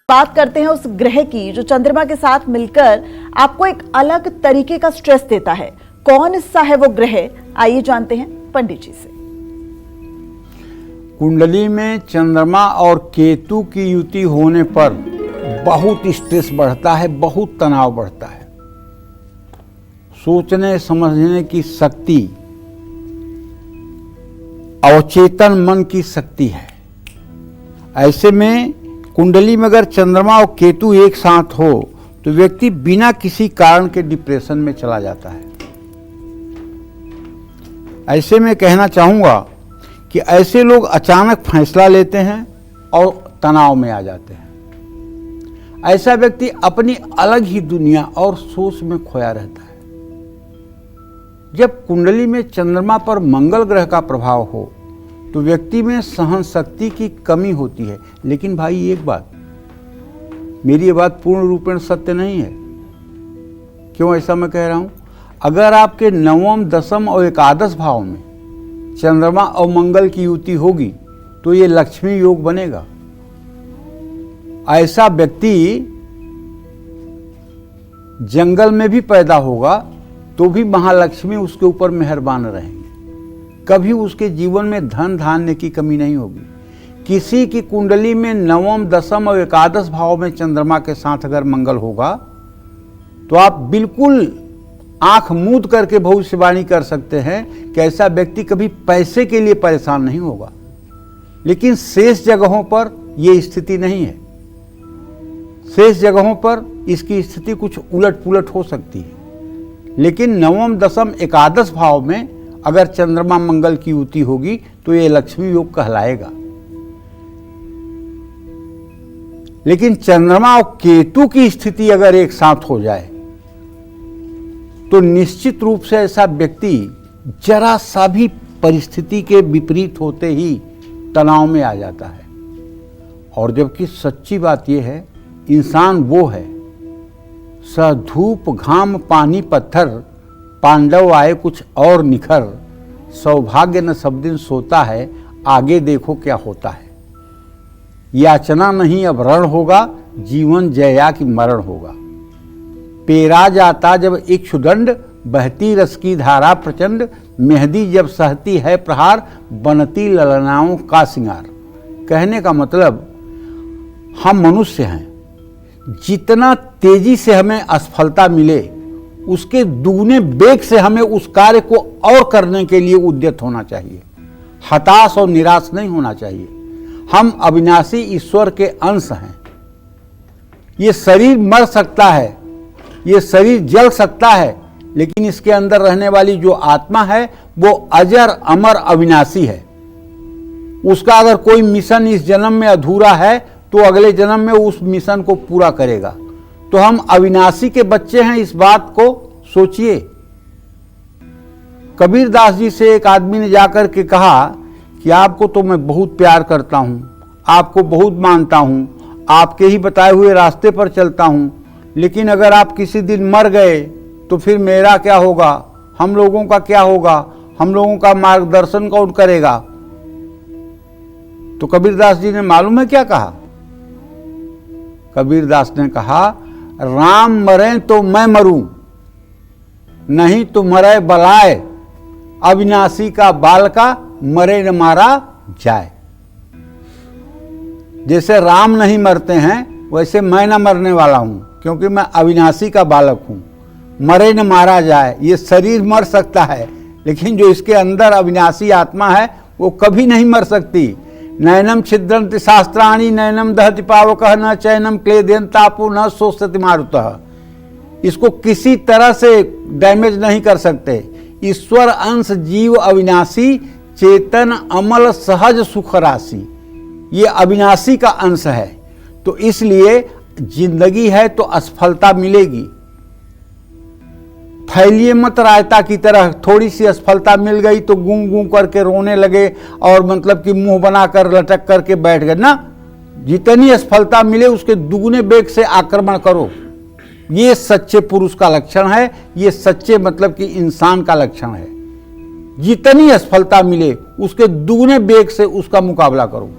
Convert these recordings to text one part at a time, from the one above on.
बात करते हैं उस ग्रह की जो चंद्रमा के साथ मिलकर आपको एक अलग तरीके का स्ट्रेस देता है। कौन सा है वो ग्रह, आइए जानते हैं पंडित जी से। कुंडली में चंद्रमा और केतु की युति होने पर बहुत स्ट्रेस बढ़ता है, बहुत तनाव बढ़ता है। सोचने समझने की शक्ति, अवचेतन मन की शक्ति है। ऐसे में कुंडली में अगर चंद्रमा और केतु एक साथ हो तो व्यक्ति बिना किसी कारण के डिप्रेशन में चला जाता है। ऐसे में कहना चाहूँगा कि ऐसे लोग अचानक फैसला लेते हैं और तनाव में आ जाते हैं। ऐसा व्यक्ति अपनी अलग ही दुनिया और सोच में खोया रहता है। जब कुंडली में चंद्रमा पर मंगल ग्रह का प्रभाव हो तो व्यक्ति में सहन शक्ति की कमी होती है। लेकिन भाई एक बात, मेरी ये बात पूर्ण रूपेण सत्य नहीं है। क्यों ऐसा मैं कह रहा हूं? अगर आपके नवम, दसम और एकादश भाव में चंद्रमा और मंगल की युति होगी तो ये लक्ष्मी योग बनेगा। ऐसा व्यक्ति जंगल में भी पैदा होगा तो भी महालक्ष्मी उसके ऊपर मेहरबान रहेंगे। कभी उसके जीवन में धन धान्य की कमी नहीं होगी। किसी की कुंडली में नवम, दसम और एकादश भाव में चंद्रमा के साथ अगर मंगल होगा तो आप बिल्कुल आंख मूंद करके भविष्यवाणी कर सकते हैं कि ऐसा व्यक्ति कभी पैसे के लिए परेशान नहीं होगा। लेकिन शेष जगहों पर यह स्थिति नहीं है। शेष जगहों पर इसकी स्थिति कुछ उलट पुलट हो सकती है। लेकिन नवम, दसम, एकादश भाव में अगर चंद्रमा मंगल की युति होगी तो यह लक्ष्मी योग कहलाएगा। लेकिन चंद्रमा और केतु की स्थिति अगर एक साथ हो जाए तो निश्चित रूप से ऐसा व्यक्ति जरा सा भी परिस्थिति के विपरीत होते ही तनाव में आ जाता है। और जबकि सच्ची बात यह है, इंसान वो है, स धूप घाम पानी पत्थर, पांडव आए कुछ और निखर, सौभाग्य न सब दिन सोता है, आगे देखो क्या होता है। याचना नहीं अब रण होगा, जीवन जया की मरण होगा। पेरा जाता जब इक्षुदंड, बहती रस की धारा प्रचंड, मेहंदी जब सहती है प्रहार, बनती ललनाओं का सिंगार। कहने का मतलब, हम मनुष्य हैं, जितना तेजी से हमें असफलता मिले उसके दुगने वेग से हमें उस कार्य को और करने के लिए उद्यत होना चाहिए। हताश और निराश नहीं होना चाहिए। हम अविनाशी ईश्वर के अंश हैं। ये शरीर मर सकता है, ये शरीर जल सकता है, लेकिन इसके अंदर रहने वाली जो आत्मा है वो अजर अमर अविनाशी है। उसका अगर कोई मिशन इस जन्म में अधूरा है तो अगले जन्म में उस मिशन को पूरा करेगा। तो हम अविनाशी के बच्चे हैं, इस बात को सोचिए। कबीर दास जी से एक आदमी ने जाकर के कहा कि आपको तो मैं बहुत प्यार करता हूं, आपको बहुत मानता हूं, आपके ही बताए हुए रास्ते पर चलता हूं, लेकिन अगर आप किसी दिन मर गए तो फिर मेरा क्या होगा, हम लोगों का क्या होगा, हम लोगों का मार्गदर्शन कौन करेगा? तो कबीर दास जी ने मालूम है क्या कहा? कबीर दास ने कहा, राम मरे तो मैं मरूं, नहीं तो मरे बलाए, अविनाशी का बाल का मरे न मारा जाए। जैसे राम नहीं मरते हैं वैसे मैं न मरने वाला हूं, क्योंकि मैं अविनाशी का बालक हूं। मरे न मारा जाए, ये शरीर मर सकता है लेकिन जो इसके अंदर अविनाशी आत्मा है वो कभी नहीं मर सकती। नैनम छिद्रन्ति शास्त्राणि, नैनम दहति पावकः, न चैनम क्लेदयन् तापो, न शोषयति मारुतः। इसको किसी तरह से डैमेज नहीं कर सकते। ईश्वर अंश जीव अविनाशी, चेतन अमल सहज सुख राशि, ये अविनाशी का अंश है। तो इसलिए जिंदगी है तो असफलता मिलेगी। फैलिए मत रायता की तरह, थोड़ी सी असफलता मिल गई तो गूं गूं करके रोने लगे और मतलब कि मुंह बनाकर लटक करके बैठ गए ना। जितनी असफलता मिले उसके दुगने वेग से आक्रमण करो। ये सच्चे पुरुष का लक्षण है, ये सच्चे मतलब कि इंसान का लक्षण है। जितनी असफलता मिले उसके दुगने वेग से उसका मुकाबला करो।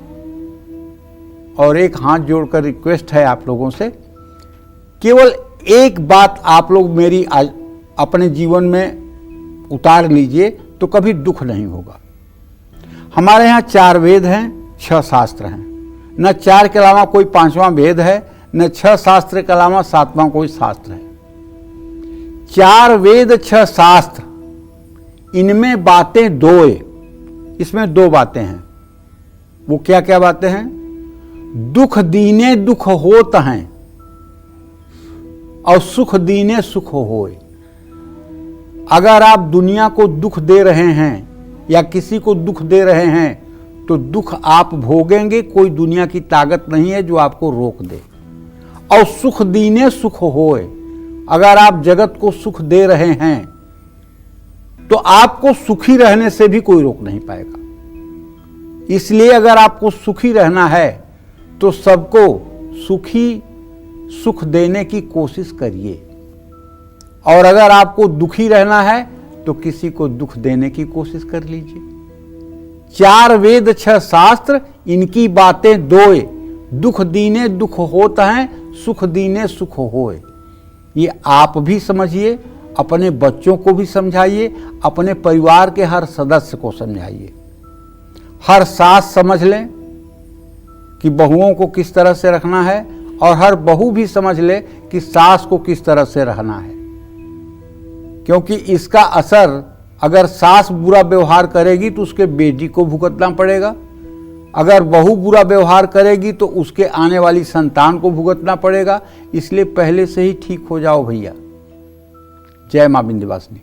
और एक हाथ जोड़कर रिक्वेस्ट है आप लोगों से, केवल एक बात आप लोग मेरी आज अपने जीवन में उतार लीजिए तो कभी दुख नहीं होगा। हमारे यहाँ 4 वेद हैं, 6 शास्त्र हैं। न 4 के अलावा कोई 5वां वेद है, न 6 शास्त्र के अलावा 7वां कोई शास्त्र है। 4 वेद 6 शास्त्र, इनमें बातें 2 है। इसमें 2 बातें हैं। वो क्या क्या बातें हैं? दुख दीने दुख होत हैं और सुख दीने सुख होए। अगर आप दुनिया को दुख दे रहे हैं या किसी को दुख दे रहे हैं तो दुख आप भोगेंगे, कोई दुनिया की ताकत नहीं है जो आपको रोक दे। और सुख दीने सुख होए, अगर आप जगत को सुख दे रहे हैं तो आपको सुखी रहने से भी कोई रोक नहीं पाएगा। इसलिए अगर आपको सुखी रहना है तो सबको सुख देने की कोशिश करिए, और अगर आपको दुखी रहना है तो किसी को दुख देने की कोशिश कर लीजिए। 4 वेद 6 शास्त्र, इनकी बातें 2 है। दुख दीने दुख होता है, सुख दीने सुख होए। ये आप भी समझिए, अपने बच्चों को भी समझाइए, अपने परिवार के हर सदस्य को समझाइए। हर सास समझ लें कि बहुओं को किस तरह से रखना है, और हर बहू भी समझ ले कि सास को किस तरह से रहना है। क्योंकि इसका असर, अगर सास बुरा व्यवहार करेगी तो उसके बेटी को भुगतना पड़ेगा, अगर बहू बुरा व्यवहार करेगी तो उसके आने वाली संतान को भुगतना पड़ेगा। इसलिए पहले से ही ठीक हो जाओ भैया। जय मां विंध्यवासिनी।